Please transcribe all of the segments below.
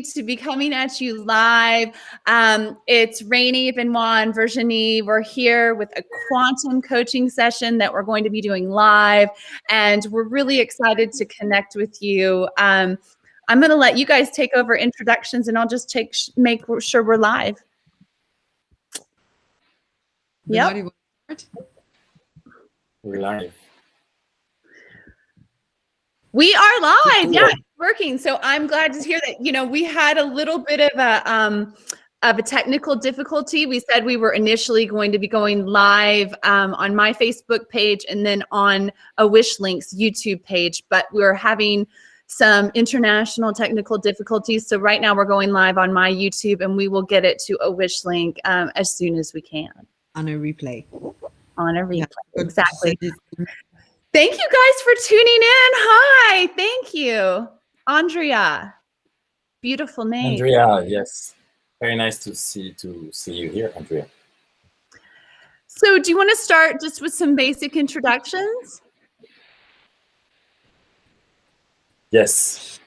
to be coming at you live. It's Rainey, Benoit and Virginie. We're here with a quantum coaching session that we're going to be doing live, and we're really excited to connect with you. I'm going to let you guys take over introductions, and I'll just make sure we're live. Yep. We're live. We are live. Yeah, it's working. So I'm glad to hear that. You know, we had a little bit of a technical difficulty. We said we were initially going to be going live on my Facebook page and then on a Wish Links YouTube page, but we're having some international technical difficulties. So right now we're going live on my YouTube, and we will get it to a Wish Link as soon as we can. On a replay. On a replay, yeah. Exactly. Thank you guys for tuning in. Hi, thank you. Andrea, beautiful name. Andrea, yes. Very nice to see you here, Andrea. So do you want to start just with some basic introductions? Yes.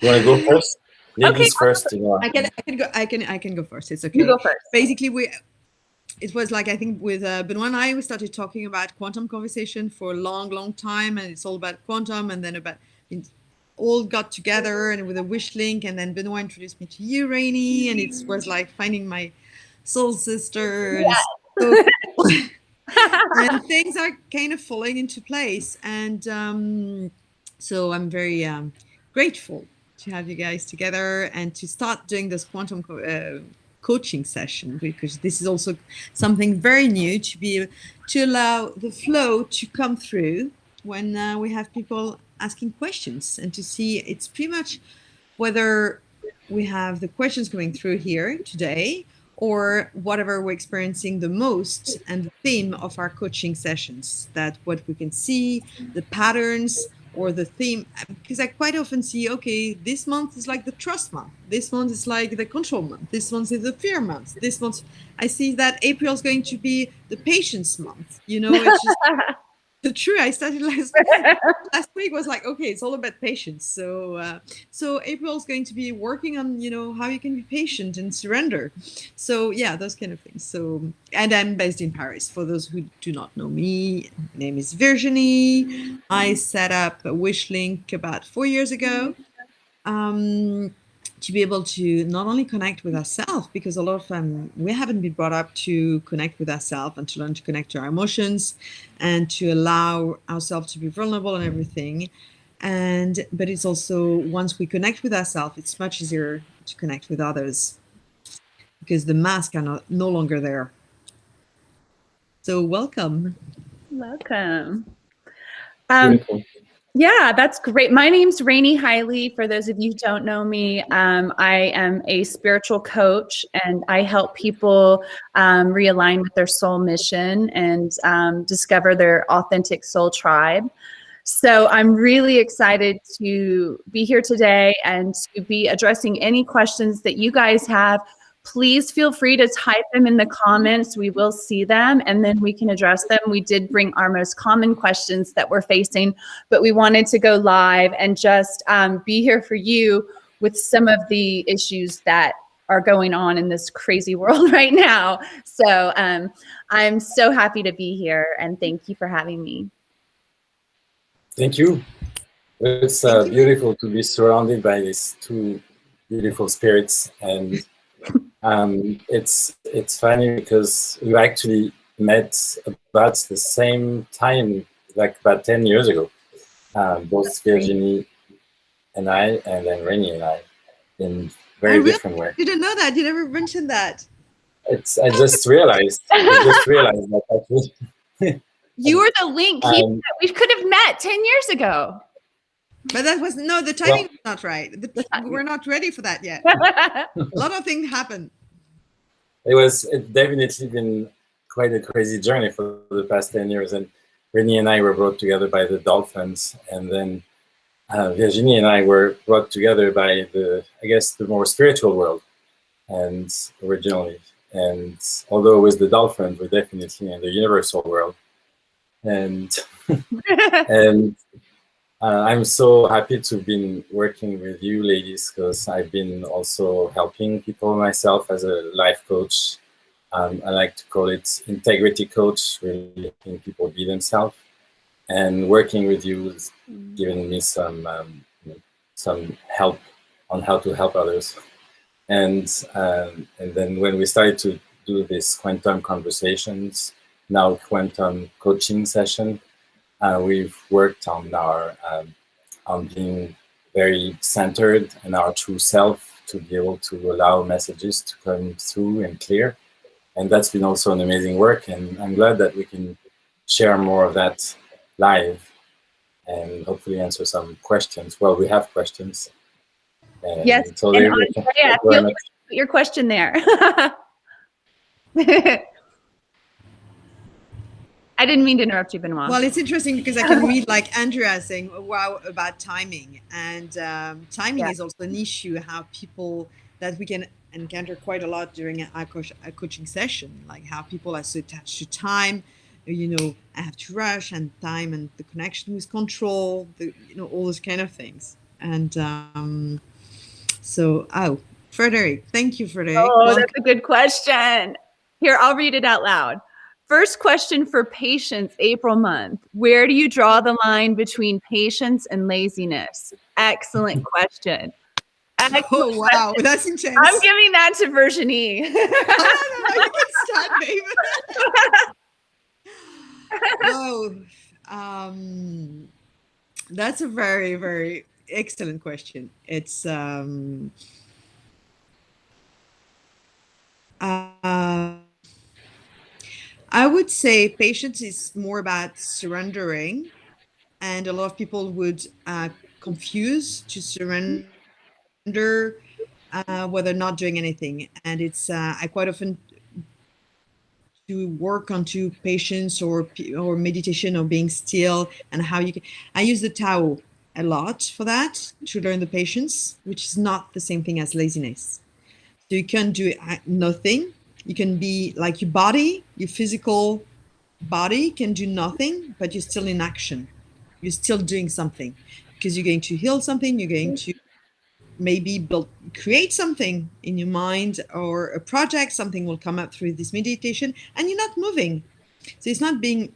You want to go first? Ladies first. You know. I can go first. It's okay. You go first. Basically, it was like, I think with Benoit and I, we started talking about quantum conversation for a long time, and it's all about quantum, and then all got together and with a Wish Link, and then Benoit introduced me to you, Rainey, and it was like finding my soul sister. Yes. And, and things are kind of falling into place, and so I'm very grateful to have you guys together and to start doing this quantum coaching session, because this is also something very new, to allow the flow to come through when we have people asking questions, and to see it's pretty much whether we have the questions coming through here today or whatever we're experiencing the most, and the theme of our coaching sessions, that what we can see, the patterns or the theme, because I quite often see, okay, this month is like the trust month, this month is like the control month, this month is the fear month, this month I see that April is going to be the patience month, you know. It's just the truth. I started last week was like, okay, it's all about patience. So April is going to be working on, you know, how you can be patient and surrender. So yeah, those kind of things. So, and I'm based in Paris. For those who do not know me, my name is Virginie. I set up a Wish Link about 4 years ago. To be able to not only connect with ourselves, because a lot of time we haven't been brought up to connect with ourselves and to learn to connect to our emotions and to allow ourselves to be vulnerable and everything. But it's also, once we connect with ourselves, it's much easier to connect with others, because the masks are no longer there. So welcome. Welcome. Yeah, that's great. My name's Rainey Hiley. For those of you who don't know me, I am a spiritual coach, and I help people realign with their soul mission and discover their authentic soul tribe. So I'm really excited to be here today and to be addressing any questions that you guys have. Please feel free to type them in the comments. We will see them, and then we can address them. We did bring our most common questions that we're facing, but we wanted to go live and just be here for you with some of the issues that are going on in this crazy world right now. So I'm so happy to be here, and thank you for having me. Thank you. It's beautiful to be surrounded by these two beautiful spirits, and it's funny because we actually met about the same time, like about 10 years ago. Both Virginie and I, and then Rainey and I, in very different ways. You didn't know that. You never mentioned that. I just realized. That actually. You were the link. We could have met 10 years ago. But that was, no, the timing was not right. We're not ready for that yet. A lot of things happened. It's definitely been quite a crazy journey for the past 10 years. And Rainey and I were brought together by the dolphins. And then Virginie and I were brought together by the more spiritual world, and originally. And although it was the dolphins, we're definitely in the universal world. And I'm so happy to be working with you ladies, because I've been also helping people myself as a life coach. I like to call it integrity coach, really helping people be themselves. And working with you has given me some help on how to help others. And then when we started to do this quantum conversations, now quantum coaching session, we've worked on our on being very centered in our true self, to be able to allow messages to come through and clear. And that's been also an amazing work. And I'm glad that we can share more of that live and hopefully answer some questions. Well, we have questions. And Yes, so and there you go. Andrea, feel free to put your question there. I didn't mean to interrupt you, Benoit. Well, it's interesting because I can read like Andrea saying, wow, about timing. And timing is also an issue, how people that we can encounter quite a lot during a coaching session, like how people are so attached to time, you know, I have to rush, and time and the connection with control, all those kind of things. And Frederick, thank you, Frederick. Oh, Welcome. that's a good question. Here, I'll read it out loud. First question for patience, April month. Where do you draw the line between patience and laziness? Excellent question. Excellent wow, question. that's intense. I'm giving that to Virginie. No, you can start, babe. That's a very, very excellent question. It's I would say patience is more about surrendering, and a lot of people would confuse to surrender whether not doing anything. And it's I quite often to work onto patience or meditation or being still, and how you can. I use the Tao a lot for that, to learn the patience, which is not the same thing as laziness. So you can do nothing. You can be like your body, your physical body can do nothing, but you're still in action. You're still doing something, because you're going to heal something. You're going to maybe create something in your mind, or a project. Something will come up through this meditation, and you're not moving. So it's not being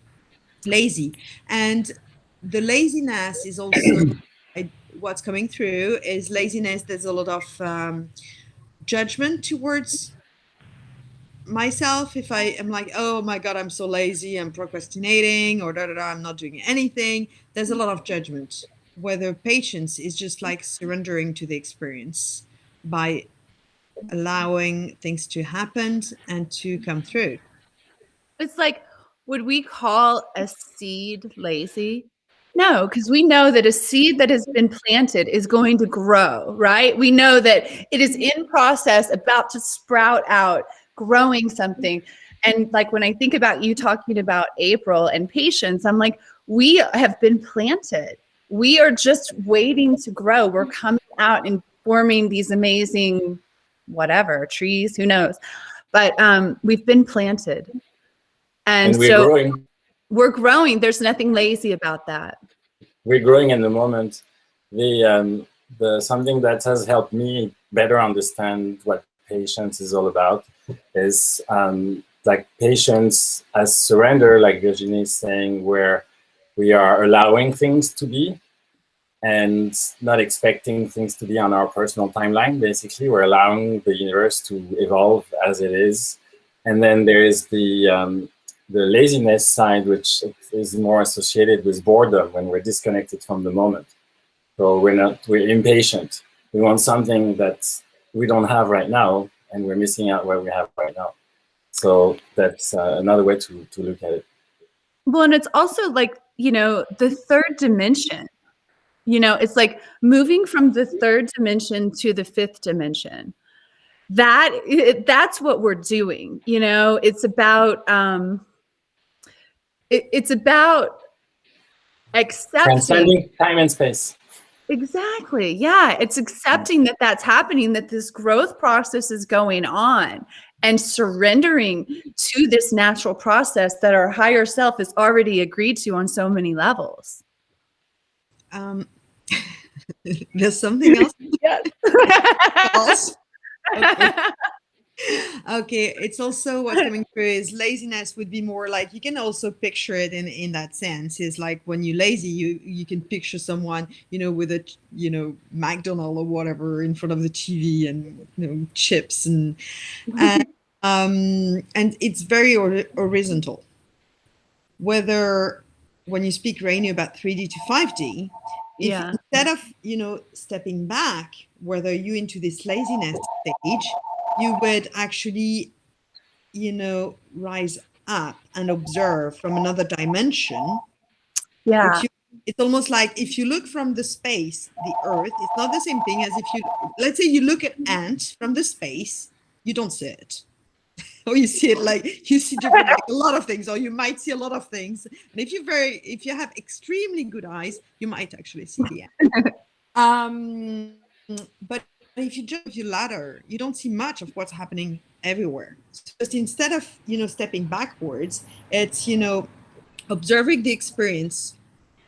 lazy. And the laziness is also what's coming through is laziness. There's a lot of judgment towards myself. If I am like, oh my God, I'm so lazy, I'm procrastinating, or I'm not doing anything, there's a lot of judgment. Whether patience is just like surrendering to the experience by allowing things to happen and to come through. It's like, would we call a seed lazy? No, because we know that a seed that has been planted is going to grow, right? We know that it is in process, about to sprout out, growing something. And like when I think about you talking about April and patience, I'm like, we have been planted. We are just waiting to grow. We're coming out and forming these amazing, whatever, trees, who knows? But we've been planted. And we're so growing. We're growing. There's nothing lazy about that. We're growing in the moment. The something that has helped me better understand what patience is all about is like patience as surrender, like Virginie is saying, where we are allowing things to be and not expecting things to be on our personal timeline. Basically, we're allowing the universe to evolve as it is. And then there is the laziness side, which is more associated with boredom, when we're disconnected from the moment. So we're impatient. We want something that we don't have right now, and we're missing out what we have right now. So that's another way to look at it. Well, and it's also like, the third dimension, it's like moving from the third dimension to the fifth dimension. That's what we're doing. It's about, it's about accepting. Transcending time and space. Exactly. Yeah. It's accepting that that's happening, that this growth process is going on, and surrendering to this natural process that our higher self has already agreed to on so many levels. Um, there's something else. Yes. Else? Okay. Okay, it's also what's coming through is laziness would be more like, you can also picture it in that sense, is like when you're lazy, you can picture someone, with a McDonald's or whatever in front of the TV, and chips and it's very horizontal. Whether when you speak, Rainey, about 3D to 5D, if Yeah. instead of stepping back, whether you into this laziness stage, you would actually rise up and observe from another dimension. Yeah. It's almost like if you look from the space, the earth, it's not the same thing as if let's say you look at ant from the space, you don't see it. Or you see it like you see different, like a lot of things, or you might see a lot of things. And if you have extremely good eyes, you might actually see the ant. But if you jump your ladder, you don't see much of what's happening everywhere. So just instead of stepping backwards, it's observing the experience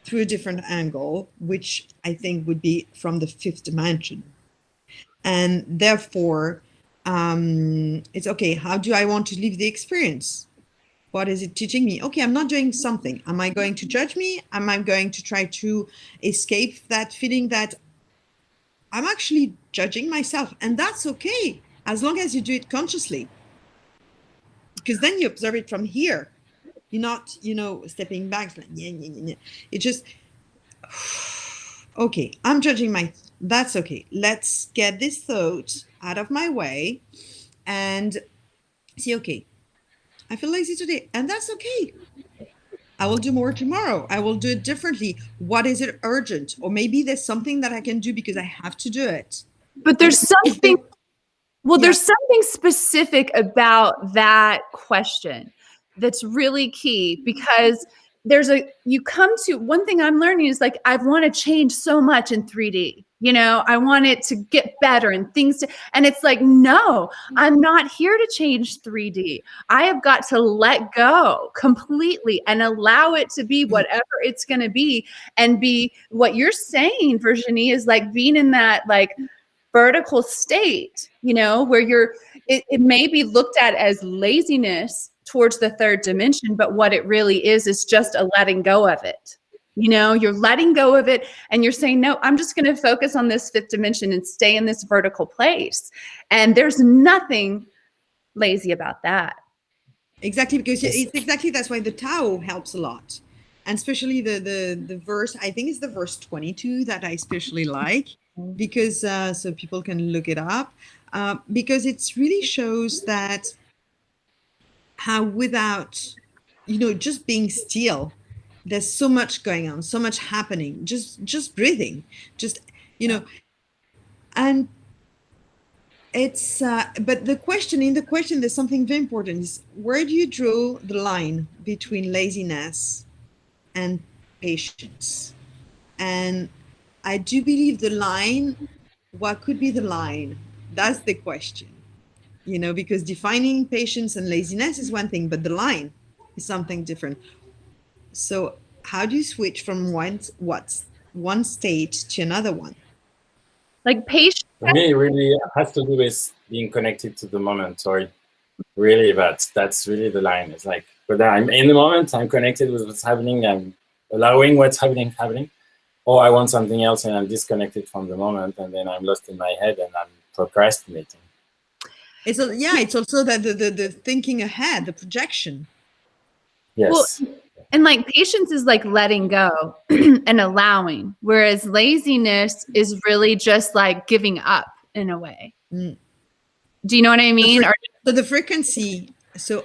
through a different angle, which I think would be from the fifth dimension. And therefore, it's okay, how do I want to live the experience? What is it teaching me? Okay, I'm not doing something. Am I going to judge me? Am I going to try to escape that feeling that I'm actually judging myself? And that's okay, as long as you do it consciously. Because then you observe it from here. You're not, stepping back. Like, It's just, okay, I'm judging that's okay. Let's get this thought out of my way and see, okay, I feel lazy today, and that's okay. I will do more tomorrow. I will do it differently. What is it urgent? Or maybe there's something that I can do because I have to do it. But there's something, there's something specific about that question that's really key, because you come to, one thing I'm learning is like, I want to change so much in 3D. I want it to get better and and it's like, no, I'm not here to change 3D. I have got to let go completely and allow it to be whatever it's going to be, and be what you're saying, Virginie, is like being in that like vertical state, where it may be looked at as laziness towards the third dimension, but what it really is just a letting go of it. You're letting go of it and you're saying, no, I'm just going to focus on this fifth dimension and stay in this vertical place. And there's nothing lazy about that. Exactly, because it's exactly, that's why the Tao helps a lot. And especially the verse, I think it's the verse 22 that I especially like, because so people can look it up, because it really shows that how without, just being still, there's so much going on, so much happening, just breathing, just, and it's, but in the question, there's something very important, is where do you draw the line between laziness and patience? And I do believe the line, what could be the line? That's the question, because defining patience and laziness is one thing, but the line is something different. So how do you switch from one state to another one? Like patience. For me, it really has to do with being connected to the moment. Sorry, really, that's really the line. It's like, whether I'm in the moment, I'm connected with what's happening, I'm allowing what's happening, or I want something else and I'm disconnected from the moment, and then I'm lost in my head and I'm procrastinating. It's also that the thinking ahead, the projection. Yes. Well, and like patience is like letting go and allowing, whereas laziness is really just like giving up in a way. Do you know what I mean? So the frequency,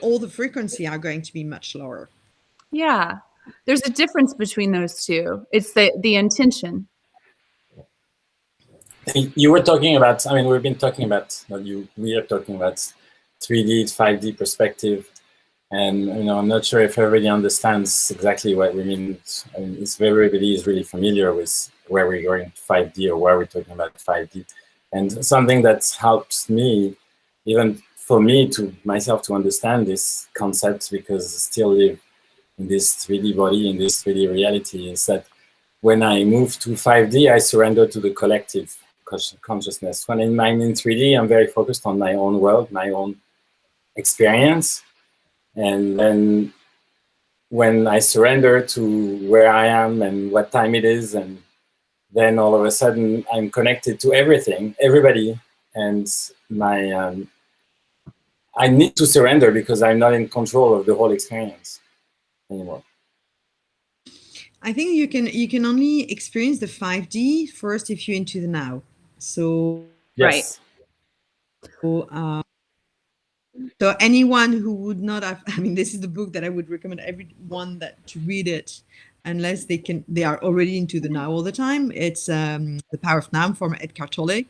all the frequency are going to be much lower. Yeah. There's a difference between those two. It's the intention. You were talking about, we've been talking about, we are talking about 3D, 5D perspective. And, I'm not sure if everybody understands exactly what we mean. Everybody is really familiar with where we're going 5D or where we're talking about 5D. And something that helps me, even for me, to myself, to understand this concept, because I still live in this 3D body, in this 3D reality, is that when I move to 5D, I surrender to the collective consciousness. When I'm in 3D, I'm very focused on my own world, my own experience. And then when I surrender to where I am and what time it is, and then all of a sudden I'm connected to everything, everybody, and I need to surrender because I'm not in control of the whole experience anymore. I think you can only experience the 5D first if you're into the now. So yes. So anyone who would not have, I mean, this is the book that I would recommend everyone that to read it, unless they are already into the now all the time. It's The Power of Now from Eckhart Tolle.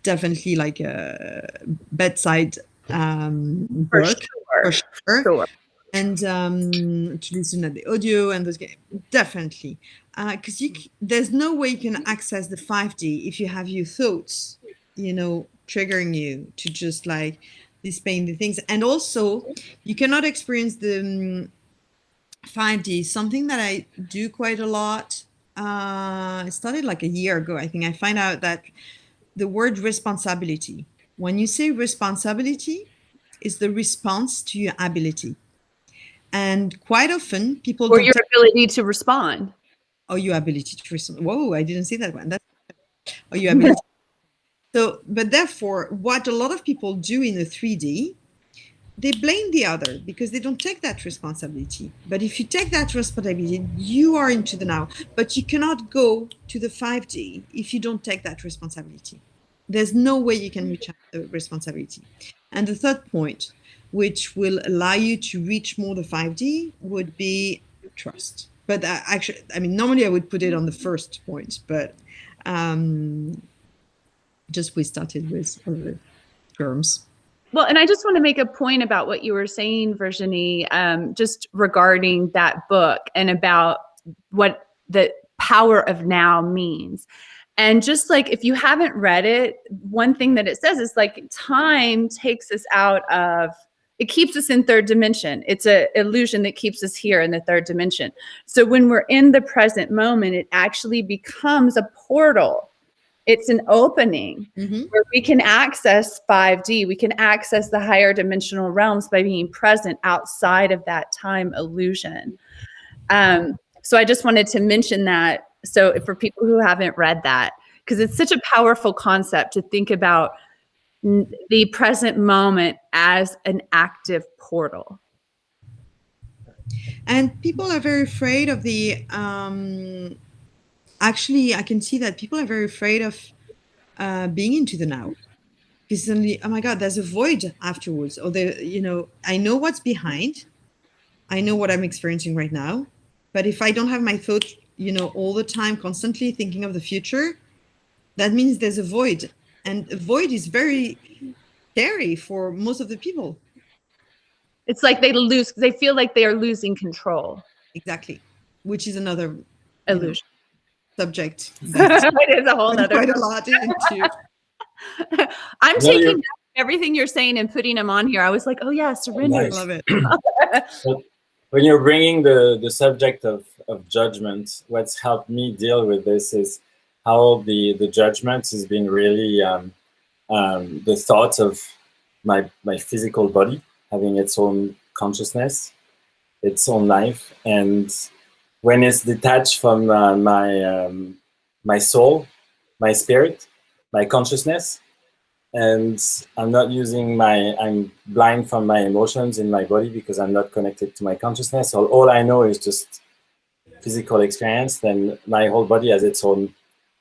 Definitely like a bedside book for sure. And to listen at the audio and those, definitely, because there's no way you can access the 5D if you have your thoughts, triggering you to just like displaying the things. And also you cannot experience the 5D, something that I do quite a lot. I started like a year ago. I think I find out that the word responsibility, when you say responsibility, is the response to your ability. And quite often people or your ability to respond. Oh, your ability to respond. Whoa, I didn't see that one. Or your ability. So, but therefore, what a lot of people do in the 3D, they blame the other because they don't take that responsibility. But if you take that responsibility, you are into the now. But you cannot go to the 5D if you don't take that responsibility. There's no way you can reach the responsibility. And the third point, which will allow you to reach more the 5D, would be trust. But actually, I mean, normally I would put it on the first point, but just we started with other terms. Well, and I just want to make a point about what you were saying, Virginie, just regarding that book and about what the power of now means. And just like, if you haven't read it, one thing that it says is like time takes us out of, it keeps us in third dimension. It's an illusion that keeps us here in the third dimension. So when we're in the present moment, it actually becomes a portal. It's an opening where we can access 5D. We can access the higher dimensional realms by being present outside of that time illusion. So I just wanted to mention that. So for people who haven't read that, because it's such a powerful concept to think about the present moment as an active portal. And people are very afraid of the, actually, I can see that people are very afraid of being into the now. Because suddenly, oh my God, there's a void afterwards. Or I know what's behind. I know what I'm experiencing right now. But if I don't have my thoughts, all the time, constantly thinking of the future, that means there's a void. And a void is very scary for most of the people. It's like they feel like they are losing control. Exactly. Which is another illusion subject. It is a whole other quite a lot into. I'm taking everything you're saying and putting them on here. I was like, oh yeah, surrender. Nice. I love it. When you're bringing the subject of judgment, what's helped me deal with this is how the judgment has been really the thought of my physical body having its own consciousness, its own life, and when it's detached from my soul, my spirit, my consciousness, and I'm not using I'm blind from my emotions in my body because I'm not connected to my consciousness. All I know is just physical experience, then my whole body has its own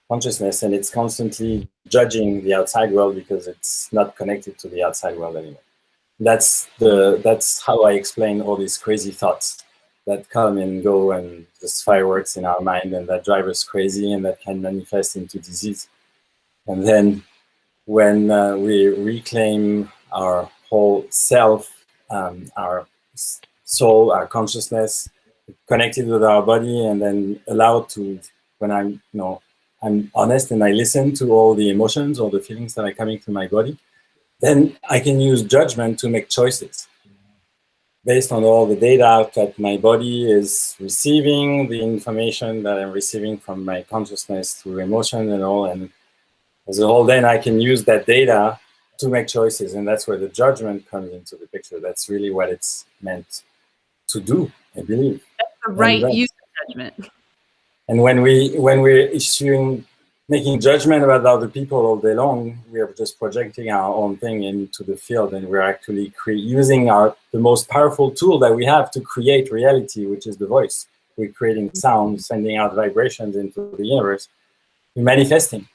consciousness and it's constantly judging the outside world because it's not connected to the outside world anymore. That's how I explain all these crazy thoughts that come and go and just fireworks in our mind and that drive us crazy and that can manifest into disease. And then when we reclaim our whole self, our soul, our consciousness, connected with our body, and then allowed to, when I'm honest and I listen to all the emotions or the feelings that are coming to my body, then I can use judgment to make choices. based on all the data that my body is receiving, the information that I'm receiving from my consciousness through emotion and all, and as a whole, then I can use that data to make choices, and that's where the judgment comes into the picture. That's really what it's meant to do, I believe. That's the right use of judgment. And when we're making judgment about other people all day long, we are just projecting our own thing into the field, and we're actually using the most powerful tool that we have to create reality, which is the voice. We're creating sound, sending out vibrations into the universe. We're manifesting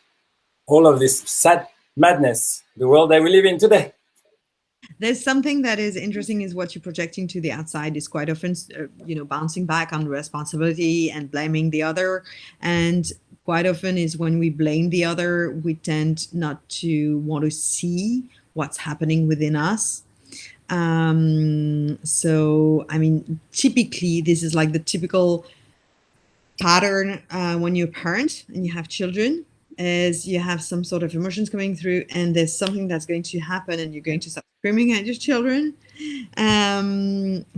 all of this sad madness, the world that we live in today. There's something that is interesting is what you're projecting to the outside is quite often, bouncing back on responsibility and blaming the other. And quite often is when we blame the other, we tend not to want to see what's happening within us. So, I mean, typically, this is like the typical pattern when you're a parent and you have children, is you have some sort of emotions coming through and there's something that's going to happen and you're going to start screaming at your children.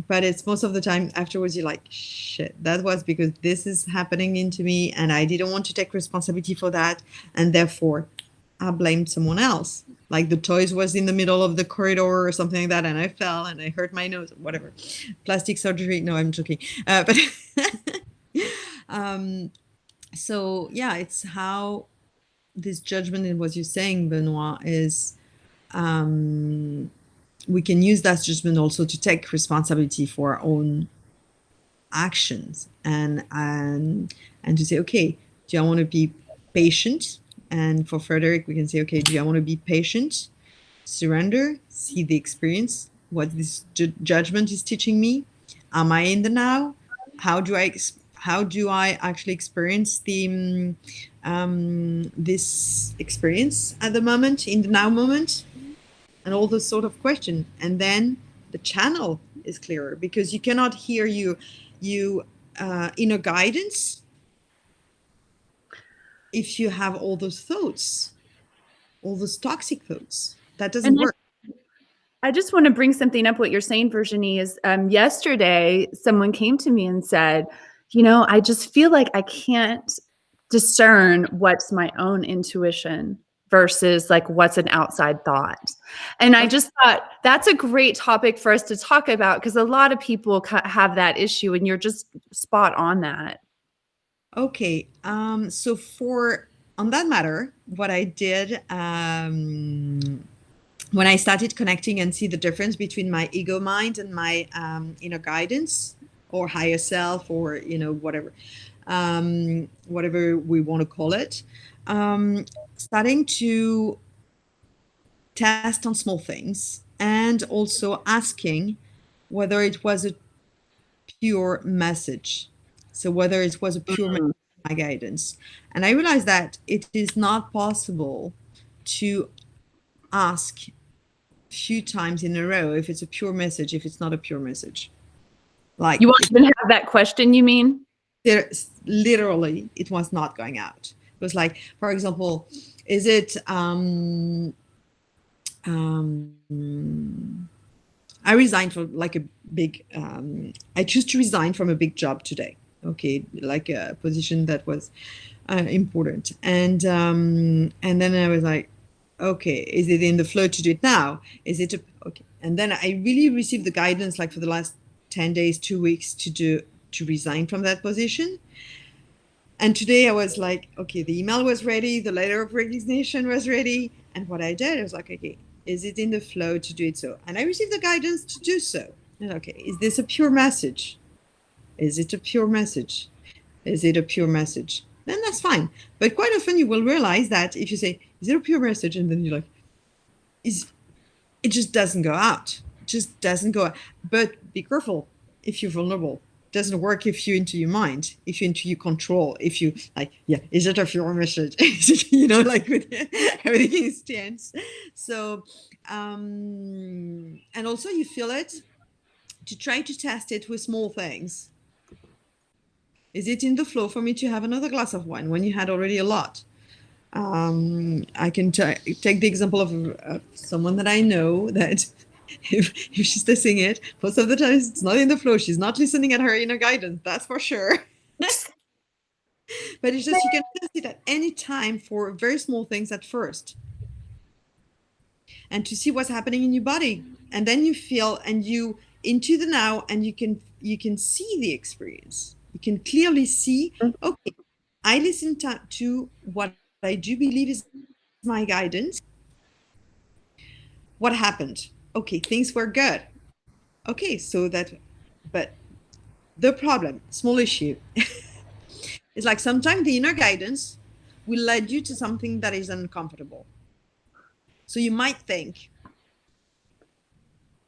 But it's most of the time afterwards you're like, shit, that was because this is happening into me and I didn't want to take responsibility for that. And therefore I blamed someone else. Like the toys was in the middle of the corridor or something like that and I fell and I hurt my nose, whatever. Plastic surgery. No, I'm joking. But so yeah, it's how this judgment and what you're saying, Benoit, is we can use that judgment also to take responsibility for our own actions and to say, okay, do I want to be patient? And for Frederick, we can say, okay, do I want to be patient, surrender, see the experience, what this judgment is teaching me? Am I in the now? How do I actually experience the this experience at the moment, in the now moment, and all those sort of questions. And then the channel is clearer because you cannot hear you inner guidance if you have all those thoughts, all those toxic thoughts. That doesn't work. I just want to bring something up. What you're saying, Virginie, is yesterday someone came to me and said, I just feel like I can't discern what's my own intuition versus like what's an outside thought. And I just thought that's a great topic for us to talk about because a lot of people have that issue and you're just spot on that. Okay. So on that matter, what I did when I started connecting and see the difference between my ego mind and my inner guidance or higher self or, whatever we want to call it, starting to test on small things and also asking whether it was a pure message. So whether it was a pure message, my guidance. And I realized that it is not possible to ask a few times in a row if it's a pure message, if it's not a pure message. Like you won't even have that question, you mean? Literally, it was not going out. It was like, for example, is it I resigned from like a big I choose to resign from a big job today. Okay, like a position that was important. And then I was like, okay, is it in the flow to do it now? Is it okay? And then I really received the guidance like for the last 10 days, 2 weeks to resign from that position. And today I was like, okay, the email was ready, the letter of resignation was ready. And what I did, I was like, okay, is it in the flow to do it so? And I received the guidance to do so. And okay, is this a pure message? Is it a pure message? Is it a pure message? Then that's fine. But quite often you will realize that if you say, is it a pure message? And then you're like, it just doesn't go out. It just doesn't go out. But be careful if you're vulnerable. It doesn't work if you're into your mind, if you're into your control, if you like, yeah, is it a pure message? Like with everything is tense. So, and also you feel it to try to test it with small things. Is it in the flow for me to have another glass of wine when you had already a lot? I can take the example of someone that I know that if she's listening it, most of the times it's not in the flow. She's not listening at her inner guidance, that's for sure. But it's just, you can test it at any time for very small things at first, and to see what's happening in your body. And then you feel, and you into the now, and you can see the experience. You can clearly see, okay, I listen to what I do believe is my guidance. What happened? Okay, things were good. Okay, so that, but the problem, small issue, is like sometimes the inner guidance will lead you to something that is uncomfortable. So you might think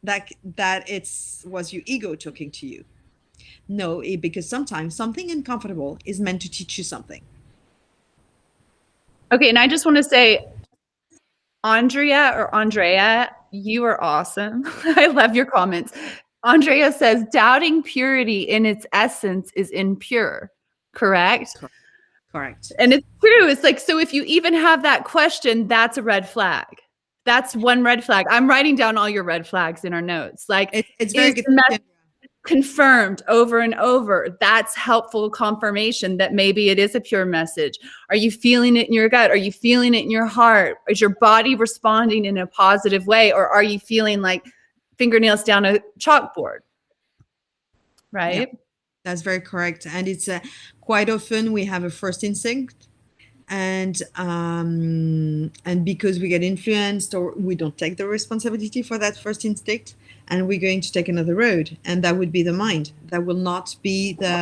that was your ego talking to you. No, because sometimes something uncomfortable is meant to teach you something. Okay, and I just want to say, Andrea, you are awesome. I love your comments. Andrea says, doubting purity in its essence is impure, correct? Correct. And it's true. It's like, so if you even have that question, that's a red flag. That's one red flag. I'm writing down all your red flags in our notes. Like, it's very good. Confirmed over and over. That's helpful confirmation that maybe it is a pure message. Are you feeling it in your gut? Are you feeling it in your heart? Is your body responding in a positive way? Or are you feeling like fingernails down a chalkboard? Right? Yeah, that's very correct. And it's quite often we have a first instinct, and because we get influenced, or we don't take the responsibility for that first instinct, and we're going to take another road, and that would be the mind. That will not be the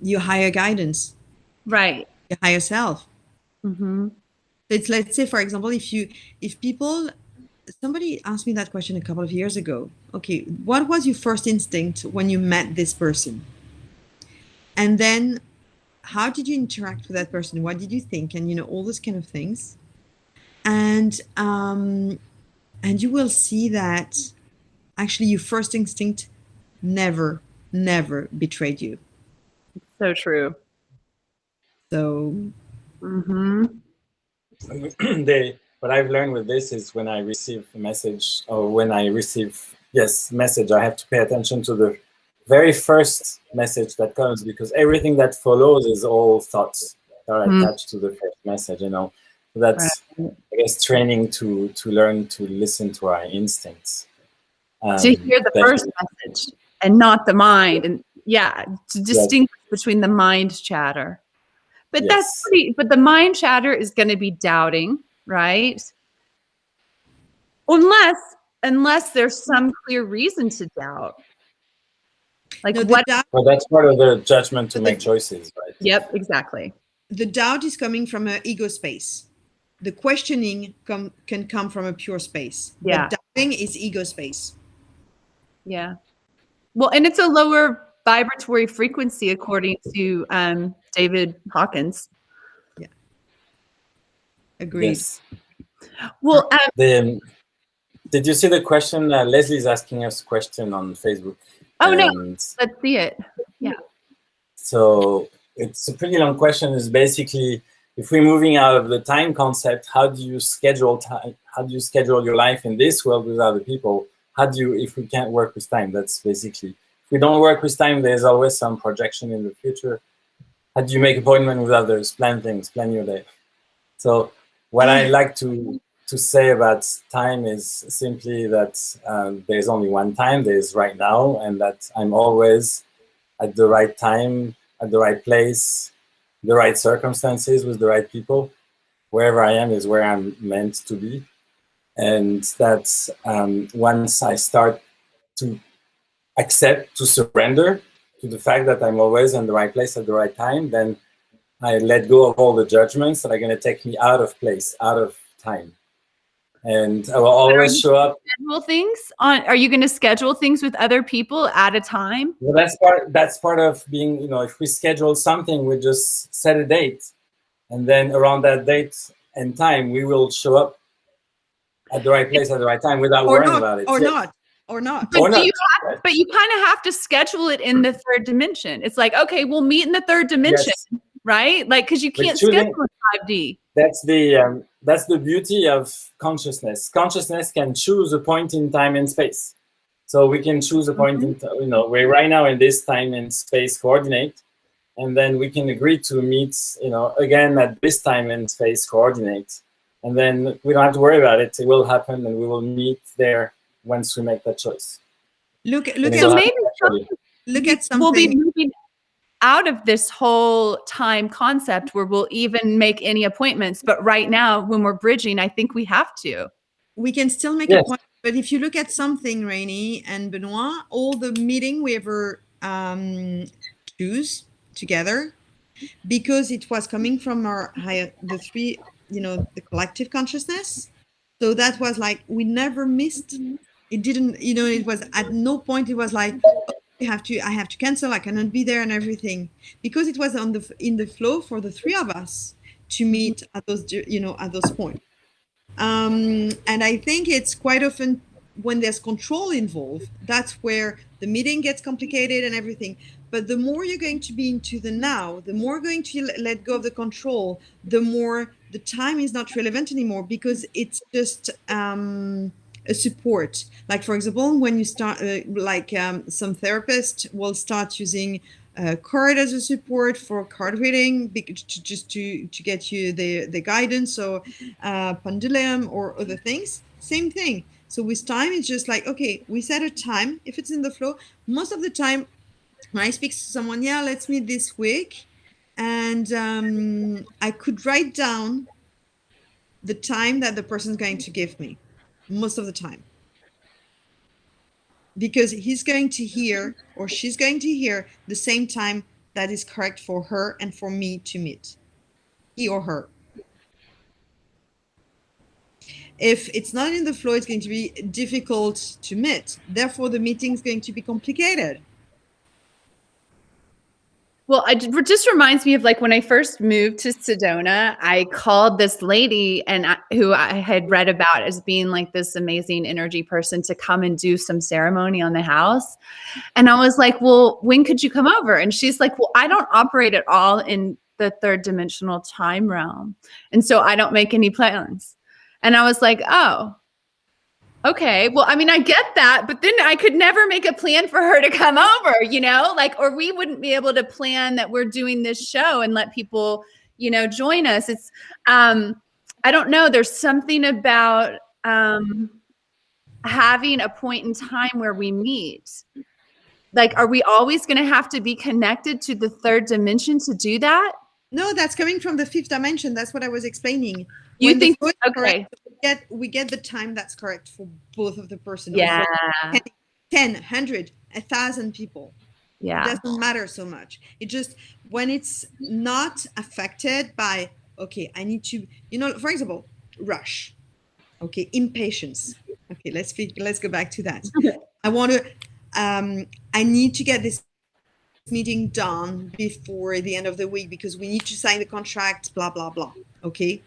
your higher guidance, right? Your higher self. Mm-hmm. It's, let's say, for example, somebody asked me that question a couple of years ago. Okay, what was your first instinct when you met this person? And then how did you interact with that person? What did you think? And all those kind of things. And you will see that actually your first instinct never betrayed you. So true. So what I've learned with this is when I receive a message, or when I receive message, I have to pay attention to the very first message that comes, because everything that follows is all thoughts that are attached to the first message. So that's right. I guess training to learn to listen to our instincts. To hear the first message and not the mind, and to distinguish between the mind chatter. But that's but the mind chatter is going to be doubting, right? Unless there's some clear reason to doubt. Like what? Well, that's part of the judgment to make choices, right? Yep, exactly. The doubt is coming from an ego space. The questioning can come from a pure space. Yeah. But doubting is ego space. Yeah. Well, and it's a lower vibratory frequency, according to David Hawkins. Yeah. Agreed. Yes. Well, did you see the question? Leslie's asking us a question on Facebook. Oh, no. Let's see it. Yeah. So it's a pretty long question. It's basically, if we're moving out of the time concept, how do you schedule time? How do you schedule your life in this world with other people? How do you, if we can't work with time? That's basically, if we don't work with time, there's always some projection in the future. How do you make appointment with others? Plan things, plan your day. So what I like to say about time is simply that there's only one time, there's right now, and that I'm always at the right time, at the right place, the right circumstances, with the right people. Wherever I am is where I'm meant to be. And that's once I start to accept, to surrender to the fact that I'm always in the right place at the right time, then I let go of all the judgments that are going to take me out of place, out of time. And I will always show up. Schedule things on? Are you going to schedule things with other people at a time? Well, that's part of being. If we schedule something, we just set a date, and then around that date and time, we will show up at the right place at the right time without worrying about it. Or not. or not. But, Or not. but you kind of have to schedule it in the third dimension. It's like, okay, we'll meet in the third dimension, Yes. right? Like, because you But can't choosing- schedule in 5D. That's the beauty of consciousness. Consciousness can choose a point in time and space. So we can choose a point in, we're right now in this time and space coordinate, and then we can agree to meet, again at this time and space coordinate, and then we don't have to worry about it. It will happen, and we will meet there once we make that choice. Look at So maybe look at something. we'll be moving out of this whole time concept where we'll even make any appointments. But right now, when we're bridging, I think we have to. We can still make Yes. a point, but if you look at something, Rainey and Benoit, all the meeting we ever choose together, because it was coming from our higher, the three, the collective consciousness. So that was like, we never missed. It didn't, it was at no point, it was like, I have to cancel, I cannot be there and everything, because it was in the flow for the three of us to meet at those, at those points. And I think it's quite often when there's control involved, that's where the meeting gets complicated and everything. But the more you're going to be into the now, the more going to let go of the control, the more the time is not relevant anymore, because it's just a support. Like, for example, when you start, some therapists will start using card as a support for card reading, just to get you the guidance, or pendulum or other things. Same thing. So with time, it's just like, okay, we set a time. If it's in the flow, most of the time when I speak to someone, let's meet this week, and I could write down the time that the person's going to give me most of the time, because he's going to hear or she's going to hear the same time that is correct for her and for me to meet, he or her. If it's not in the flow, it's going to be difficult to meet. Therefore, the meeting is going to be complicated. Well, it just reminds me of like when I first moved to Sedona, I called this lady who I had read about as being like this amazing energy person to come and do some ceremony on the house. And I was like, well, when could you come over? And she's like, well, I don't operate at all in the third dimensional time realm. And so I don't make any plans. And I was like, oh, okay. Well, I mean, I get that, but then I could never make a plan for her to come over, or we wouldn't be able to plan that we're doing this show and let people, join us. It's, I don't know. There's something about having a point in time where we meet. Like, are we always going to have to be connected to the third dimension to do that? No, that's coming from the fifth dimension. That's what I was explaining. You think, okay. We get the time that's correct for both of the person. Yeah. 10, 100, 1,000 people. Yeah. It doesn't matter so much. It just, when it's not affected by, okay, I need to, for example, rush. Okay, impatience. Okay, let's go back to that. I want to, I need to get this meeting done before the end of the week because we need to sign the contract, blah, blah, blah. Okay.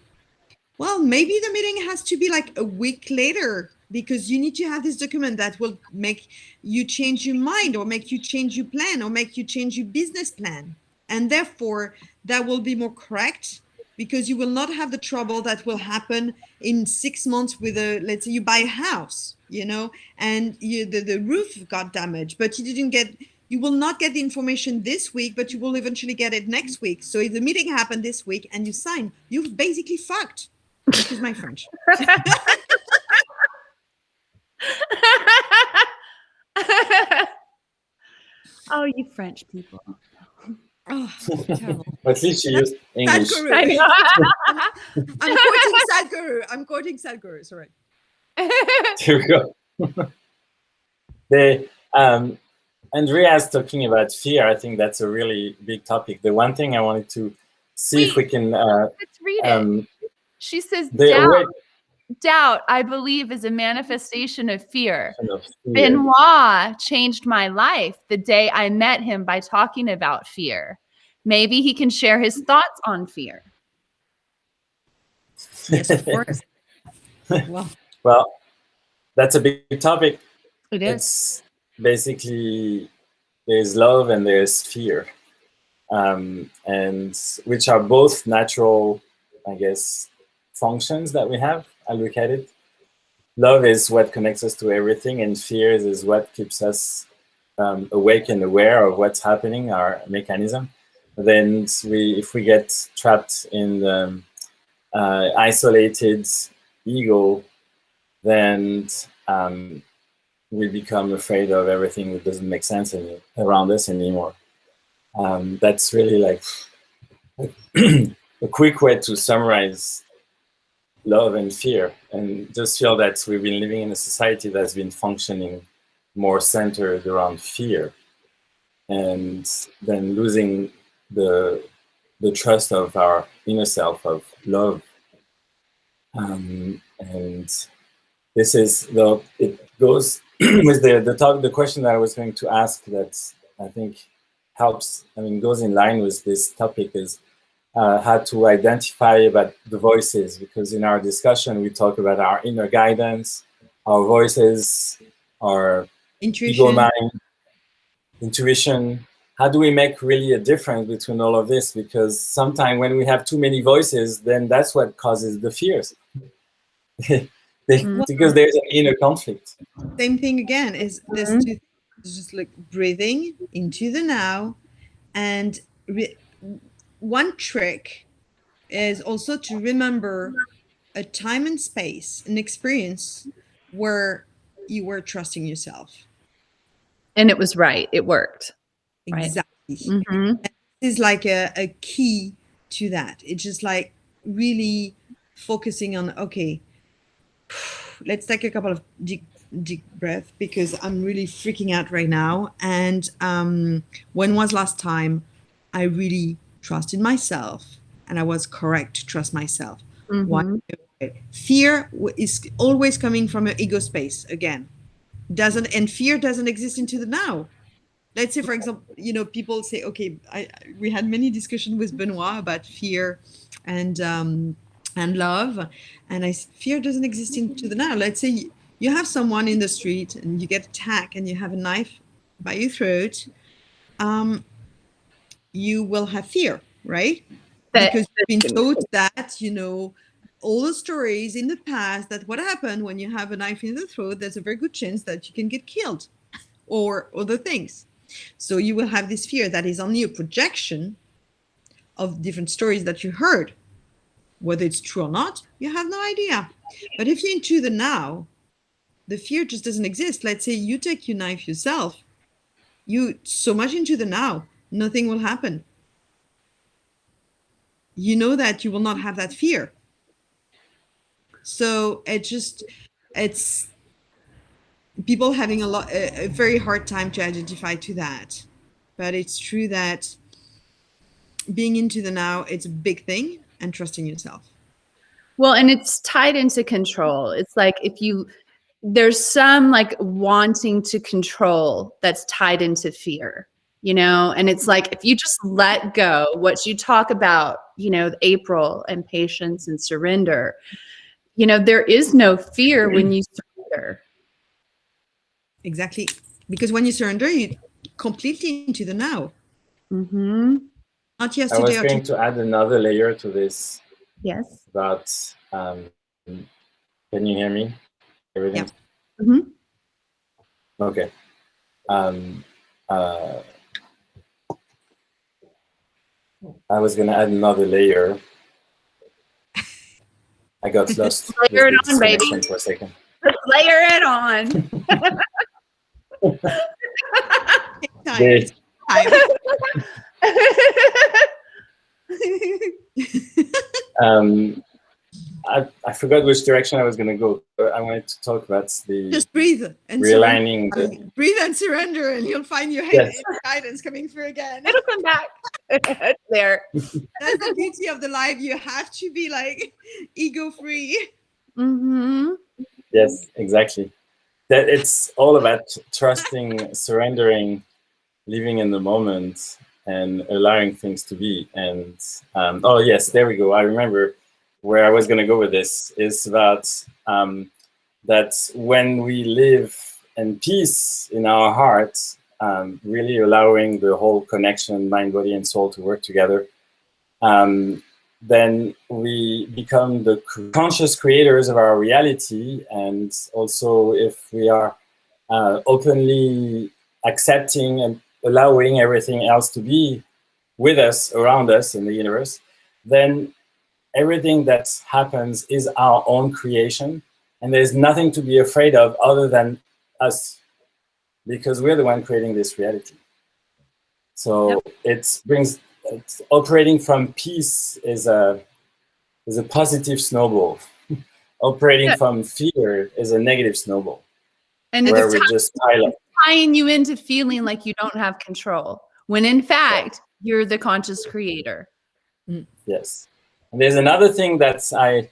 Well, maybe the meeting has to be like a week later because you need to have this document that will make you change your mind or make you change your plan or make you change your business plan. And therefore, that will be more correct because you will not have the trouble that will happen in 6 months with let's say you buy a house, and the roof got damaged, but you will not get the information this week, but you will eventually get it next week. So if the meeting happened this week and you sign, you've basically fucked. Excuse my French. Oh, you French people. Oh, terrible. At least she used English. I know. I'm quoting Sadhguru, sorry. There we go. Andrea's talking about fear. I think that's a really big topic. The one thing I wanted to see if we can... let's read it. She says, doubt, I believe, is a manifestation of fear. Benoit changed my life the day I met him by talking about fear. Maybe he can share his thoughts on fear. Yes, of course. Well, that's a big topic. It is. It's basically there's love and there's fear, and which are both natural, I guess, functions that we have. I look at it. Love is what connects us to everything, and fear is what keeps us awake and aware of what's happening, our mechanism. Then if we get trapped in the isolated ego, then we become afraid of everything that doesn't make sense around us anymore. That's really like a quick way to summarize love and fear, and just feel that we've been living in a society that's been functioning more centered around fear, and then losing the trust of our inner self of love. And this is it goes with the question that I was going to ask, that I think helps, goes in line with this topic, is how to identify about the voices, because in our discussion we talk about our inner guidance, our voices, our ego mind, intuition. How do we make really a difference between all of this? Because sometimes when we have too many voices, then that's what causes the fears. Because there's an inner conflict. Same thing again, is this just like breathing into the now. And one trick is also to remember a time and space, an experience where you were trusting yourself. And it was right. It worked. Exactly. Right? And this is like a key to that. It's just like really focusing on, okay, let's take a couple of deep breath, because I'm really freaking out right now. And when was last time I really trusted myself and I was correct to trust myself? Why? Fear is always coming from an ego space again. And fear doesn't exist into the now. Let's say, for example, people say, okay, we had many discussions with Benoit about fear and love, and fear doesn't exist into the now. Let's say you have someone in the street and you get attacked and you have a knife by your throat. You will have fear, right? Because you've been taught that, all the stories in the past, that what happened when you have a knife in the throat, there's a very good chance that you can get killed or other things. So you will have this fear that is only a projection of different stories that you heard. Whether it's true or not, you have no idea. But if you're into the now, the fear just doesn't exist. Let's say you take your knife yourself, you so much into the now, nothing will happen. You know that you will not have that fear. So it's people having a very hard time to identify to that. But it's true that being into the now, it's a big thing, and trusting yourself. Well, and it's tied into control. It's like there's some like wanting to control that's tied into fear, and it's like, if you just let go, what you talk about, April, and patience and surrender, there is no fear when you surrender. Exactly. Because when you surrender, you're completely into the now. Not yesterday. I was going to add another layer to this. Yes. About, can you hear me? Everything? Yeah. Okay. I was going to add another layer. I got lost. Layer it on, baby. For a second. Layer it on. I forgot which direction I was going to go. But I wanted to talk about the just breathe and realigning. Breathe and surrender, and you'll find your guidance coming through again. It'll come back. It's there. That's the beauty of the life. You have to be like ego free. Yes, exactly. That it's all about trusting, surrendering, living in the moment, and allowing things to be. And oh yes, there we go. I remember where I was going to go with this is about that when we live and peace in our hearts, really allowing the whole connection, mind, body, and soul to work together, then we become the conscious creators of our reality. And also, if we are openly accepting and allowing everything else to be with us, around us in the universe, then everything that happens is our own creation. And there's nothing to be afraid of other than us, because we're the one creating this reality. So it's operating from peace is a positive snowball. Operating from fear is a negative snowball. And where we just pile up. Tying you into feeling like you don't have control, when in fact you're the conscious creator. Yes. And there's another thing that I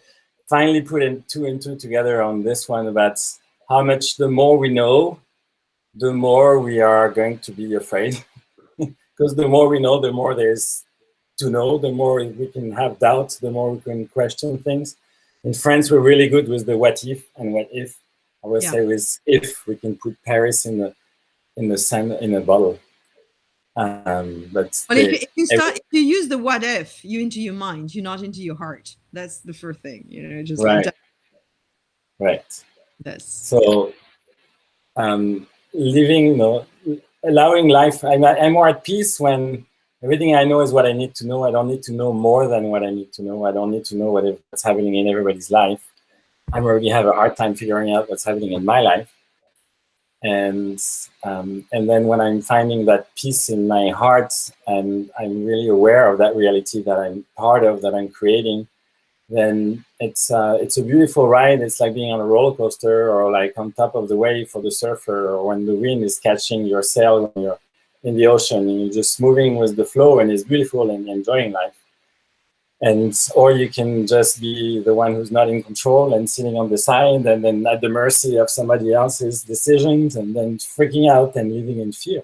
finally put two and two together on this one, about how much the more we know, the more we are going to be afraid. Because the more we know, the more there's to know, the more we can have doubts, the more we can question things. In France, we're really good with the what if and what if. I would say with if we can put Paris in the sand in a bottle. But if you use the what if, you're into your mind, you're not into your heart. That's the first thing, just right. Right. Yes. So living, allowing life. I'm more at peace when everything I know is what I need to know. I don't need to know more than what I need to know. I don't need to know what's happening in everybody's life. I already have a hard time figuring out what's happening in my life. And then when I'm finding that peace in my heart, and I'm really aware of that reality that I'm part of, that I'm creating, then it's a beautiful ride. It's like being on a roller coaster, or like on top of the wave for the surfer, or when the wind is catching your sail when you're in the ocean and you're just moving with the flow, and it's beautiful and enjoying life. Or you can just be the one who's not in control and sitting on the side and then at the mercy of somebody else's decisions, and then freaking out and living in fear.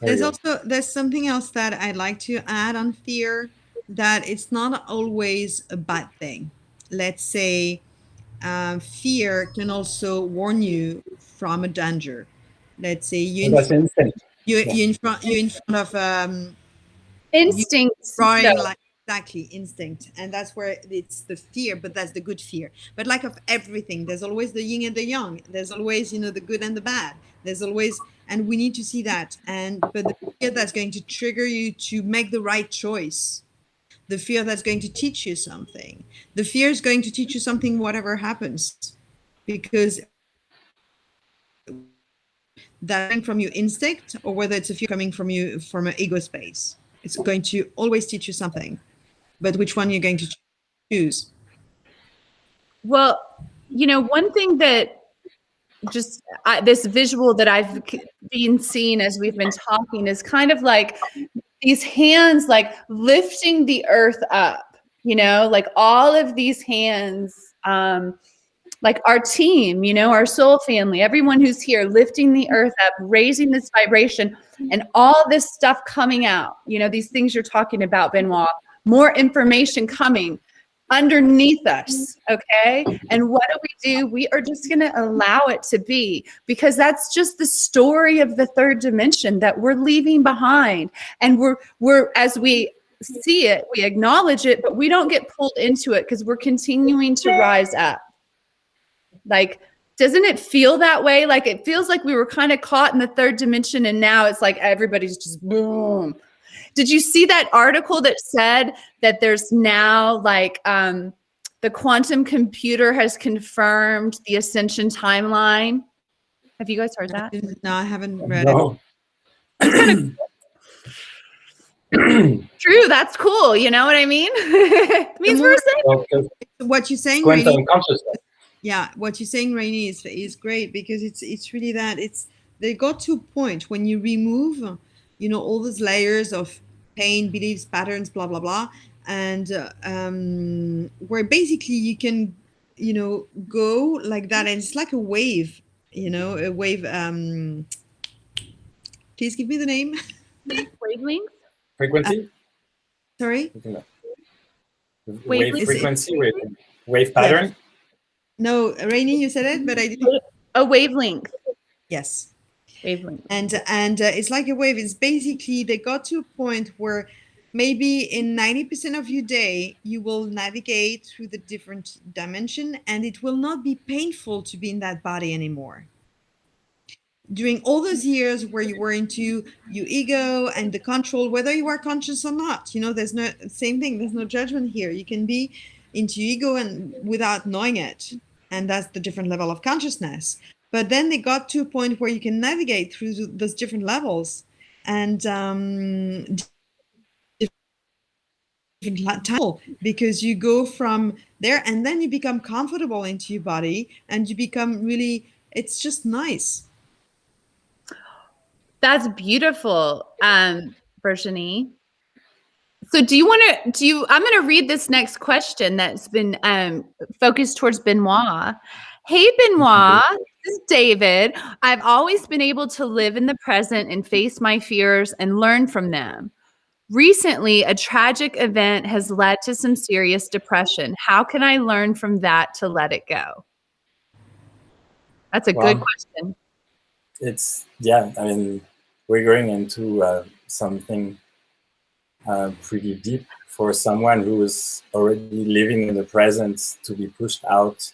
There's something else that I'd like to add on fear, that it's not always a bad thing. Let's say fear can also warn you from a danger. Let's say you're in front of instincts. Exactly, instinct. And that's where it's the fear, but that's the good fear. But like of everything, there's always the yin and the yang. There's always, the good and the bad. There's always, and we need to see that. But the fear that's going to trigger you to make the right choice, the fear that's going to teach you something, the fear is going to teach you something, whatever happens, because that from your instinct, or whether it's a fear coming from you from an ego space, it's going to always teach you something. But which one you're going to choose? Well, one thing that just this visual that I've been seeing as we've been talking is kind of like these hands, like lifting the earth up, like all of these hands, like our team, our soul family, everyone who's here, lifting the earth up, raising this vibration, and all this stuff coming out, these things you're talking about, Benoit, more information coming underneath us, okay? And what do? We are just going to allow it to be, because that's just the story of the third dimension that we're leaving behind. And we're as we see it, we acknowledge it, but we don't get pulled into it because we're continuing to rise up. Like, doesn't it feel that way? Like, it feels like we were kind of caught in the third dimension, and now it's like everybody's just boom. Did you see that article that said that there's now like the quantum computer has confirmed the ascension timeline? Have you guys heard that? No, I haven't read it. True, that's cool. You know what I mean? It means we're saying what you're saying, quantum consciousness. Yeah, what you're saying, Rainey, is great, because it's really that they got to a point when you remove, all those layers of pain, beliefs, patterns, blah blah blah, and where basically you can, go like that, and it's like a wave, a wave. Please give me the name. Wavelength. Frequency. Sorry. Wave frequency. Wave pattern. No, Rainey, you said it, but I didn't. A wavelength. Yes. Wavelength. And it's like a wave. It's basically they got to a point where maybe in 90% of your day you will navigate through the different dimension, and it will not be painful to be in that body anymore. During all those years where you were into your ego and the control, whether you are conscious or not, there's no same thing. There's no judgment here. You can be into ego and without knowing it, and that's the different level of consciousness. But then they got to a point where you can navigate through those different levels and different time, because you go from there and then you become comfortable into your body and you become really, it's just nice. That's beautiful, Virginie. So I'm going to read this next question that's been focused towards Benoit. Hey, Benoit, this is David. I've always been able to live in the present and face my fears and learn from them. Recently, a tragic event has led to some serious depression. How can I learn from that to let it go? That's a good question. I mean, we're going into something pretty deep for someone who is already living in the present to be pushed out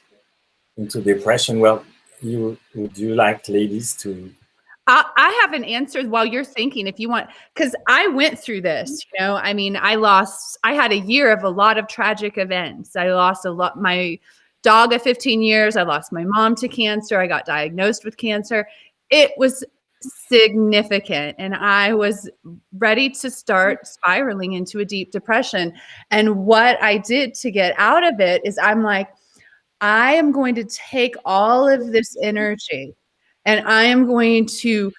into depression. Well, would you like ladies to? I have an answer while you're thinking, if you want, because I went through this. I mean, I had a year of a lot of tragic events. I lost my dog at 15 years. I lost my mom to cancer. I got diagnosed with cancer. It was significant, and I was ready to start spiraling into a deep depression. And what I did to get out of it is I'm like, I am going to take all of this energy and I am going to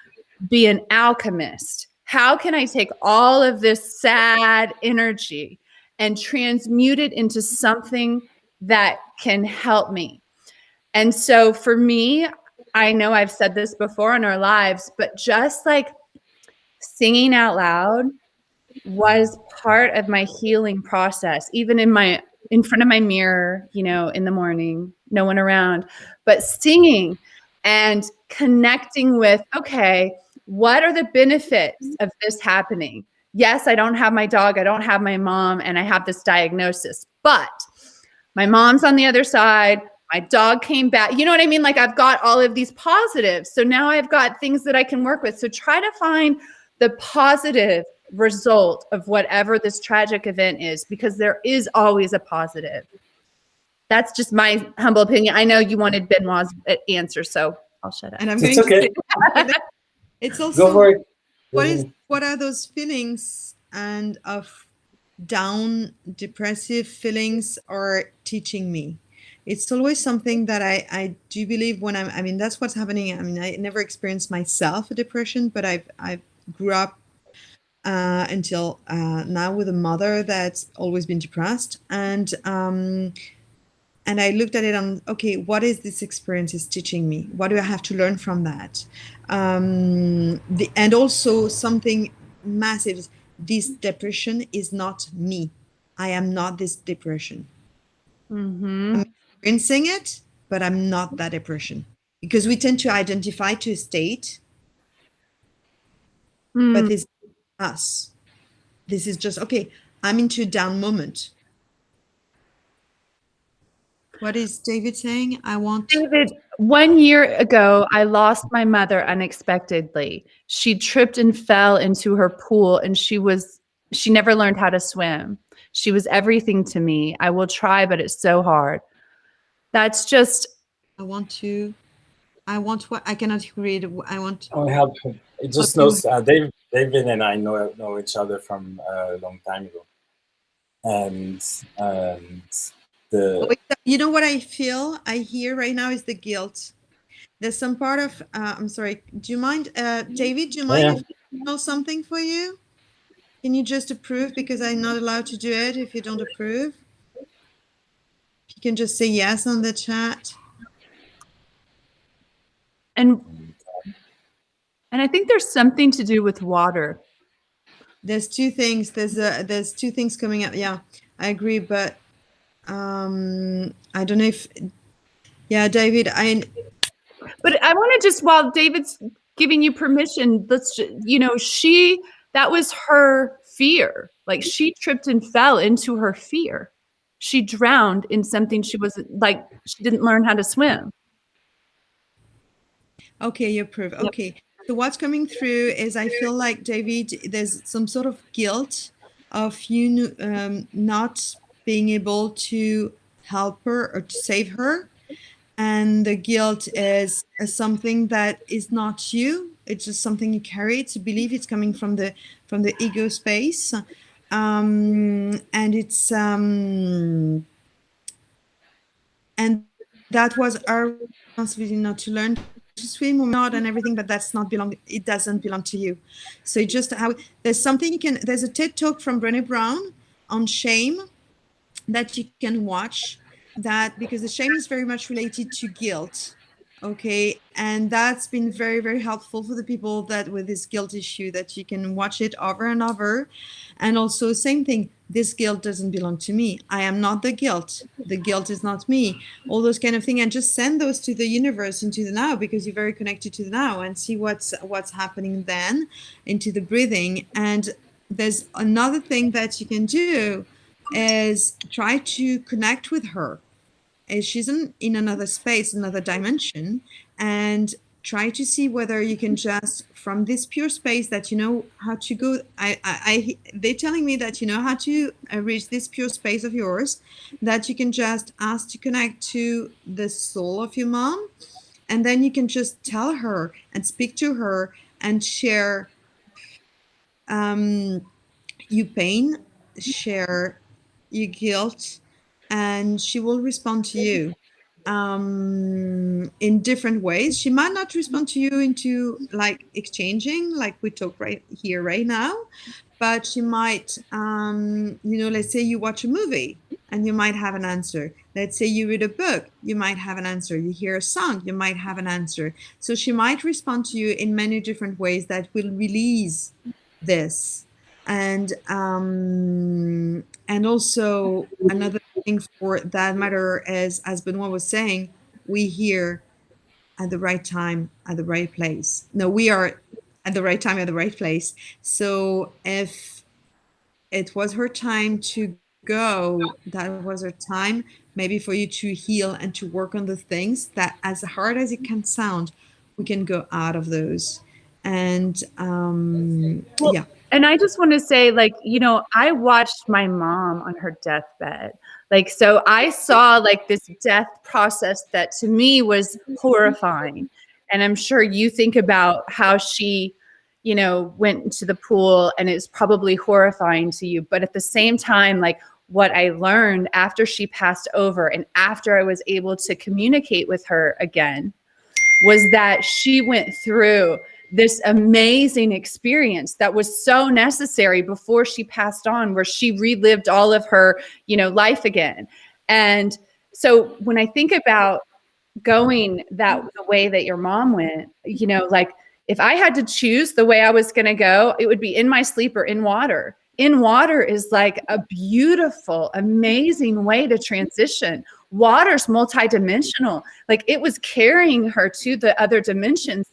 be an alchemist. How can I take all of this sad energy and transmute it into something that can help me? And so for me, I know I've said this before in our lives, but just like singing out loud was part of my healing process, even in front of my mirror, in the morning, no one around, but singing and connecting with, okay, what are the benefits of this happening? Yes, I don't have my dog, I don't have my mom, and I have this diagnosis, but my mom's on the other side. My dog came back. You know what I mean? Like I've got all of these positives. So now I've got things that I can work with. So try to find the positive result of whatever this tragic event is, because there is always a positive. That's just my humble opinion. I know you wanted Benoit's answer, so I'll shut up. And I'm going to say it's also, go for it. What are those feelings and of down, depressive feelings are teaching me? It's always something that I do believe when I mean, that's what's happening. I mean, I never experienced myself a depression, but I grew up until now with a mother that's always been depressed. And I looked at it on, okay, what is this experience is teaching me? What do I have to learn from that? And also something massive, this depression is not me. I am not this depression. Mm-hmm. I'm experiencing it, but I'm not that depression. Because we tend to identify to a state, but this is us. This is just, okay, I'm into a down moment. What is David saying? David, 1 year ago, I lost my mother unexpectedly. She tripped and fell into her pool, and she never learned how to swim. She was everything to me. I will try, but it's so hard. That's just. I want what I cannot read. I want. I'll help him. It just knows David and I know each other from a long time ago, and you know what I feel? I hear right now is the guilt. There's some part of. I'm sorry. Do you mind, David? Do you mind if I know something for you? Can you just approve, because I'm not allowed to do it if you don't approve? You can just say yes on the chat. And I think there's something to do with water. There's two things. There's two things coming up. Yeah, I agree, but I don't know if. Yeah, David, But I want to just, while David's giving you permission, let's, that was her fear. Like she tripped and fell into her fear. She drowned in something she didn't learn how to swim. Okay, you approve. Okay. So what's coming through is I feel like, David, there's some sort of guilt of you not being able to help her or to save her. And the guilt is something that is not you. It's just something you carry. It's a belief. It's coming from the ego space. And it's and that was our responsibility, not to learn to swim or not and everything, but it doesn't belong to you. So just how there's something there's a TED talk from Brené Brown on shame that you can watch, that because the shame is very much related to guilt. Okay, and that's been very, very helpful for the people that with this guilt issue, that you can watch it over and over. And also same thing, this guilt doesn't belong to me. I am not the guilt. The guilt is not me. All those kind of things, and just send those to the universe, into the now, because you're very connected to the now, and see what's happening then into the breathing. And there's another thing that you can do is try to connect with her. She's in another space, another dimension, and try to see whether you can just, from this pure space that you know how to go. They're telling me that you know how to reach this pure space of yours, that you can just ask to connect to the soul of your mom, and then you can just tell her and speak to her and share your pain, share your guilt, and she will respond to you in different ways. She might not respond to you into like exchanging, like we talk right here, right now, but she might, let's say you watch a movie and you might have an answer. Let's say you read a book, you might have an answer. You hear a song, you might have an answer. So she might respond to you in many different ways that will release this. And also another thing for that matter is, as Benoit was saying, we here at the right time, at the right place. No, we are at the right time, at the right place. So if it was her time to go, that was her time, maybe for you to heal and to work on the things that, as hard as it can sound, we can go out of those. And yeah. And I just want to say, I watched my mom on her deathbed. So I saw this death process that to me was horrifying. And I'm sure you think about how she, went into the pool, and it's probably horrifying to you. But at the same time, what I learned after she passed over and after I was able to communicate with her again was that she went through this amazing experience that was so necessary before she passed on, where she relived all of her, life again. And so when I think about going the way that your mom went, if I had to choose the way I was going to go, it would be in my sleep or in water. In water is like a beautiful, amazing way to transition. Water's multidimensional. It was carrying her to the other dimensions.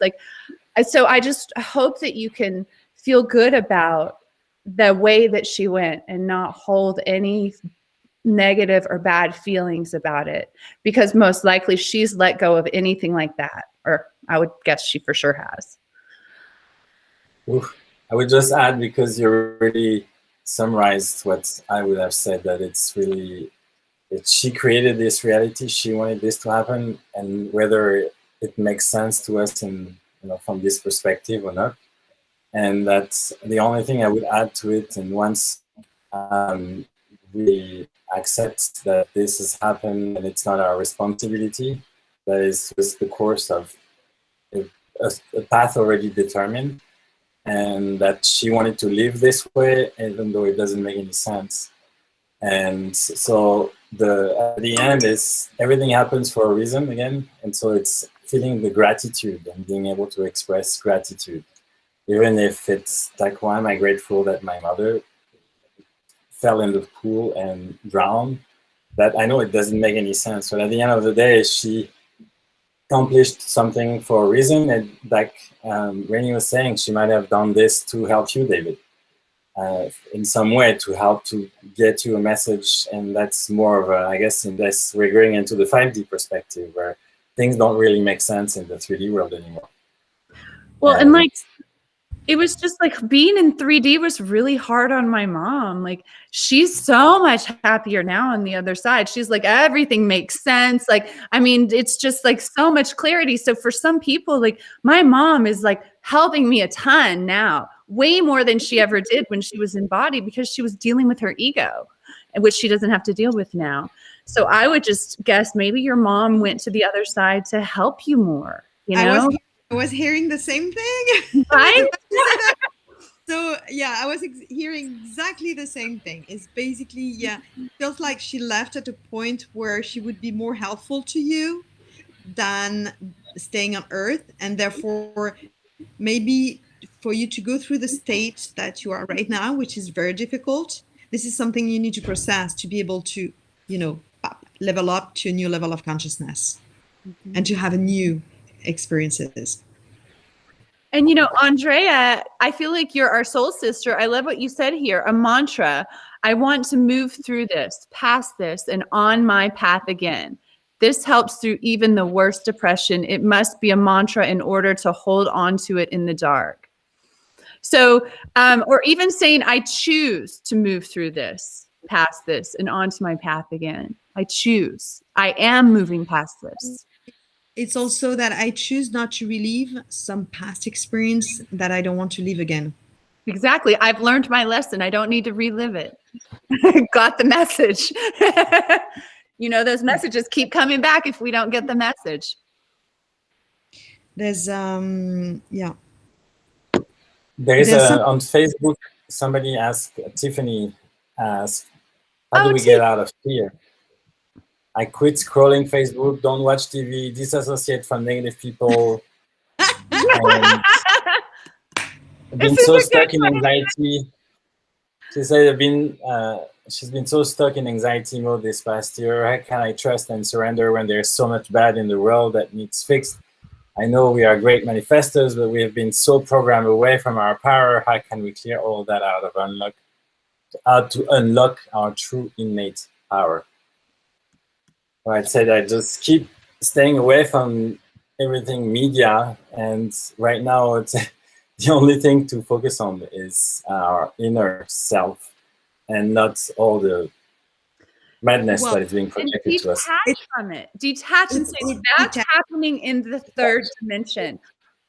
So I just hope that you can feel good about the way that she went and not hold any negative or bad feelings about it, because most likely she's let go of anything like that, or I would guess she for sure has. Oof. I would just add, because you already summarized what I would have said, that it's really, she created this reality. She wanted this to happen, and whether it makes sense to us in, from this perspective or not. And that's the only thing I would add to it. And once we accept that this has happened and it's not our responsibility, that is just the course of a path already determined, and that she wanted to live this way, even though it doesn't make any sense. And so at the end is everything happens for a reason again. And so it's feeling the gratitude and being able to express gratitude. Even if it's like, why am I grateful that my mother fell in the pool and drowned? That I know it doesn't make any sense, but at the end of the day, she accomplished something for a reason. And like Rainey was saying, she might have done this to help you, David, in some way, to help to get you a message. And that's more of a, I guess, in this, we're going into the 5D perspective where things don't really make sense in the 3D world anymore. Well, and like, it was just like being in 3D was really hard on my mom. Like, she's so much happier now on the other side. She's like, everything makes sense. Like, I mean, it's just like so much clarity. So for some people, like my mom is like helping me a ton now, way more than she ever did when she was in body, because she was dealing with her ego, which she doesn't have to deal with now. So I would just guess maybe your mom went to the other side to help you more, you know? I was hearing the same thing. Right? So yeah, I was hearing exactly the same thing. It's basically, yeah, it feels like she left at a point where she would be more helpful to you than staying on Earth, and therefore maybe for you to go through the state that you are right now, which is very difficult. This is something you need to process to be able to, you know, level up to a new level of consciousness and to have a new experiences. And, you know, Andrea, I feel like you're our soul sister. I love what you said here, a mantra. I want to move through this, past this, and on my path again. This helps through even the worst depression. It must be a mantra in order to hold on to it in the dark. So, or even saying, I choose to move through this, past this, and onto my path again. I choose. I am moving past this. It's also that I choose not to relive some past experience that I don't want to live again. Exactly. I've learned my lesson. I don't need to relive it. Got the message. You know, those messages keep coming back if we don't get the message. There's yeah. There's on Facebook, somebody asked, Tiffany asked, how do we get out of fear? I quit scrolling Facebook, don't watch TV, disassociate from negative people. I've been so stuck in anxiety. She said she's been so stuck in anxiety mode this past year. How can I trust and surrender when there's so much bad in the world that needs fixed? I know we are great manifestors, but we have been so programmed away from our power. How can we clear all that out to unlock our true innate power? I said I just keep staying away from everything media, and right now it's the only thing to focus on is our inner self and not all the madness that is being projected to us. Detach from it. Detach and say, that's happening in the third dimension.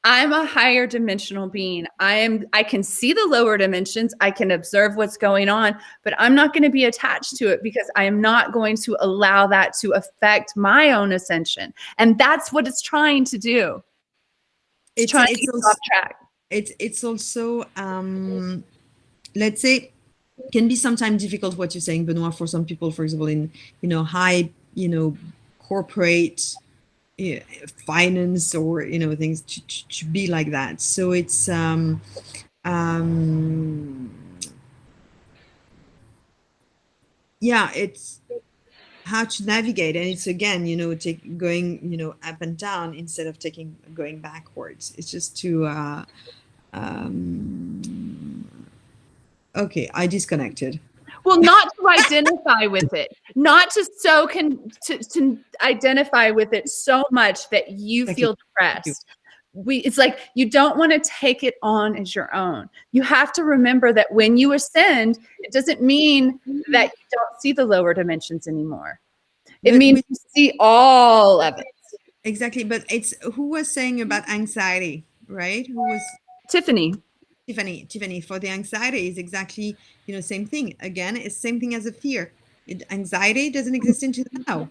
I'm a higher dimensional being. I can see the lower dimensions. I can observe what's going on, but I'm not going to be attached to it because I am not going to allow that to affect my own ascension. And that's what it's trying to do. It's trying to get off track. It's also, let's say, can be sometimes difficult what you're saying, Benoit, for some people, for example, in, you know, high, you know, corporate finance or, you know, things to be like that. So it's yeah, it's how to navigate, and it's again, you know, going, you know, up and down instead of going backwards. It's just to okay, I disconnected. Well, not to identify with it, not to to identify with it so much that you feel depressed. It's like you don't want to take it on as your own. You have to remember that when you ascend, it doesn't mean that you don't see the lower dimensions anymore. It means you see all of it. Exactly, but it's who was saying about anxiety, right? Who was Tiffany, for the anxiety is exactly, you know, same thing. Again, it's same thing as a fear. Anxiety doesn't exist into the now,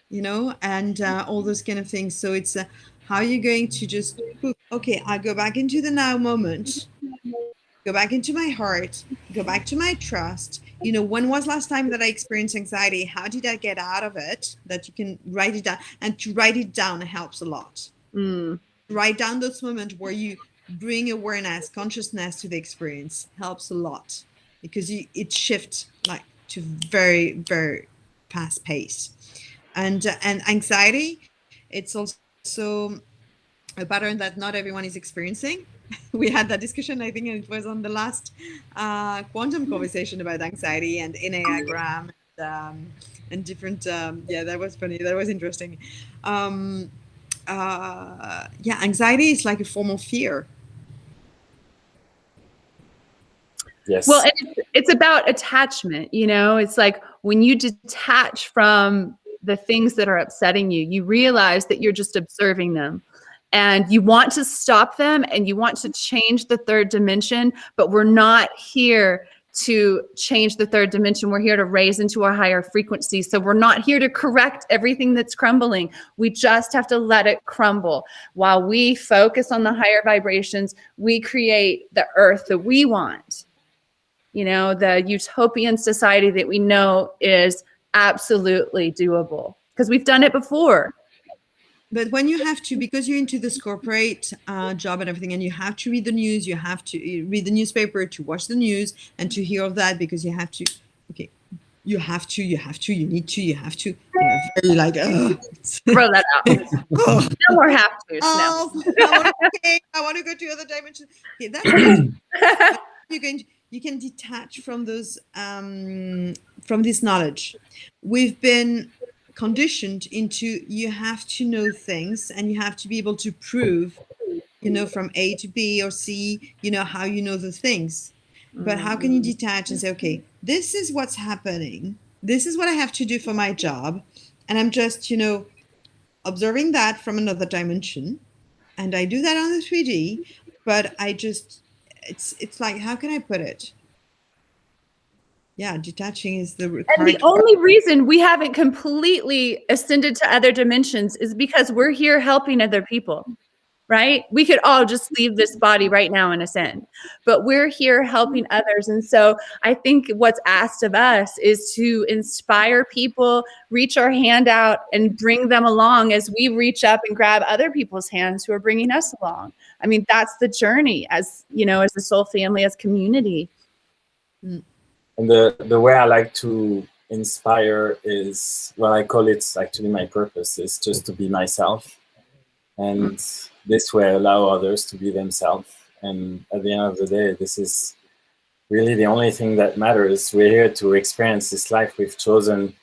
you know, and all those kind of things. So it's how you're going to just, okay, I'll go back into the now moment, go back into my heart, go back to my trust. You know, when was last time that I experienced anxiety? How did I get out of it? That you can write it down, and to write it down helps a lot. Write down those moments where you bring awareness, consciousness to the experience helps a lot, because it shifts like to very, very fast pace. And anxiety, it's also also a pattern that not everyone is experiencing. We had that discussion, I think it was on the last quantum conversation about anxiety and Enneagram and different, yeah, that was funny. That was interesting. Yeah, anxiety is like a form of fear. Yes. Well, it's about attachment, you know, it's like when you detach from the things that are upsetting you, you realize that you're just observing them and you want to stop them and you want to change the third dimension, but we're not here to change the third dimension. We're here to raise into a higher frequency. So we're not here to correct everything that's crumbling. We just have to let it crumble. While we focus on the higher vibrations, we create the earth that we want. You know, the utopian society that we know is absolutely doable because we've done it before. But when you have to, because you're into this corporate job and everything, and you have to read the news, you have to read the newspaper, to watch the news, and to hear all that, because you have to, okay, you have to, you need to, you have to, you know, very like, throw that out. No more have to. Oh, no. I want to go to other dimensions. Okay, that's you can detach from those from this knowledge. We've been conditioned into you have to know things and you have to be able to prove, you know, from A to B or C, you know, how you know the things. But how can you detach and say, okay, this is what's happening. This is what I have to do for my job. And I'm just, you know, observing that from another dimension. And I do that on the 3D, but I just, it's like, how can I put it? Yeah, detaching is the correct. And the only reason we haven't completely ascended to other dimensions is because we're here helping other people, right? We could all just leave this body right now and ascend, but we're here helping others. And so I think what's asked of us is to inspire people, reach our hand out and bring them along as we reach up and grab other people's hands who are bringing us along. I mean, that's the journey as, you know, as a soul family, as community. And the way I like to inspire is, well, I call it actually my purpose is just to be myself. And this way allow others to be themselves. And at the end of the day, this is really the only thing that matters. We're here to experience this life. We've chosen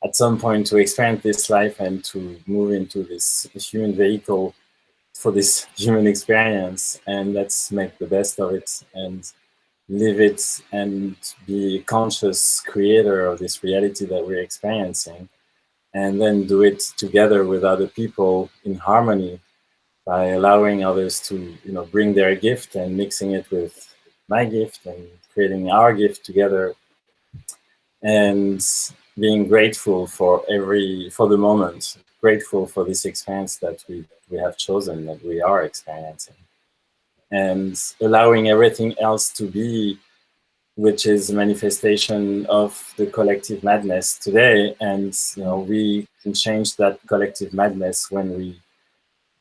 at some point to experience this life and to move into this human vehicle for this human experience. And let's make the best of it and live it and be a conscious creator of this reality that we're experiencing. And then do it together with other people in harmony by allowing others to, you know, bring their gift and mixing it with my gift and creating our gift together and being grateful for the moment, grateful for this experience that we have chosen, that we are experiencing, and allowing everything else to be, which is a manifestation of the collective madness today. And, you know, we can change that collective madness when we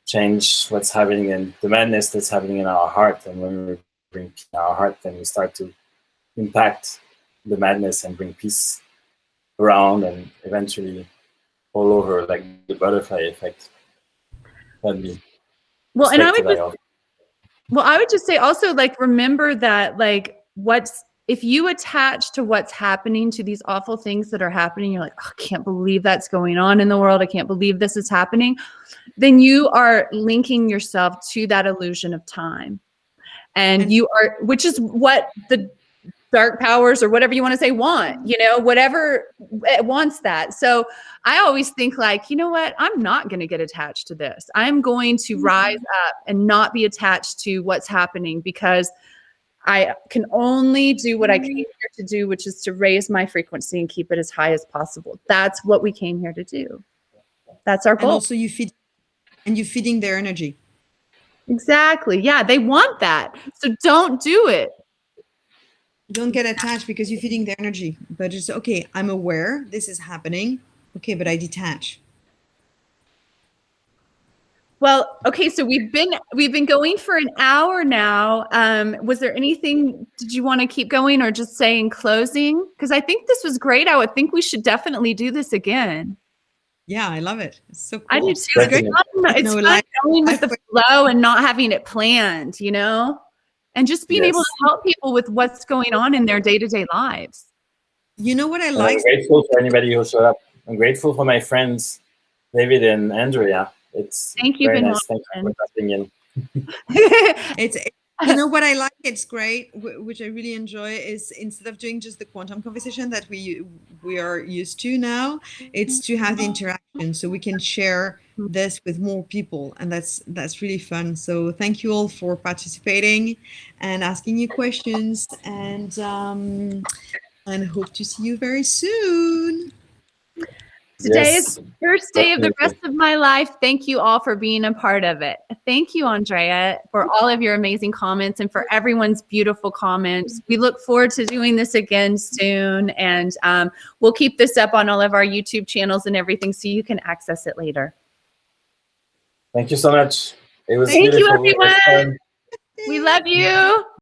change what's happening in the madness that's happening in our heart. And when we bring peace in our heart, then we start to impact the madness and bring peace around and eventually all over, like the butterfly effect. That'd be well, and I would just say also, like, remember that, like, if you attach to what's happening, to these awful things that are happening, you're like, oh, I can't believe that's going on in the world. I can't believe this is happening. Then you are linking yourself to that illusion of time. And you are, which is what the dark powers or whatever you want to say want, you know, whatever it wants that. So I always think, like, you know what, I'm not going to get attached to this. I'm going to rise up and not be attached to what's happening, because I can only do what I came here to do, which is to raise my frequency and keep it as high as possible. That's what we came here to do. That's our goal. And also you're feeding their energy. Exactly. Yeah, they want that. So don't do it. Don't get attached because you're feeding their energy. But just, okay, I'm aware this is happening. Okay, but I detach. Well, okay, so we've been going for an hour now. Was there anything, did you want to keep going or just say in closing? Because I think this was great. I would think we should definitely do this again. Yeah, I love it. It's so cool. I do too. It's great. It's fun going with the flow and not having it planned, you know, and just being able to help people with what's going on in their day-to-day lives. You know what I like? I'm grateful for anybody who showed up. I'm grateful for my friends, David and Andrea. It's Thank you, very Benoit. nice. Thank you for jumping in. It's you know what I like, it's great, which I really enjoy, is instead of doing just the quantum conversation that we are used to now, it's to have the interaction so we can share this with more people, and that's really fun. So thank you all for participating and asking you questions, and hope to see you very soon. Today is the first day of the rest of my life. Thank you all for being a part of it. Thank you, Andrea, for all of your amazing comments and for everyone's beautiful comments. We look forward to doing this again soon. And we'll keep this up on all of our YouTube channels and everything so you can access it later. Thank you so much. It was Thank beautiful. you, everyone. We love you.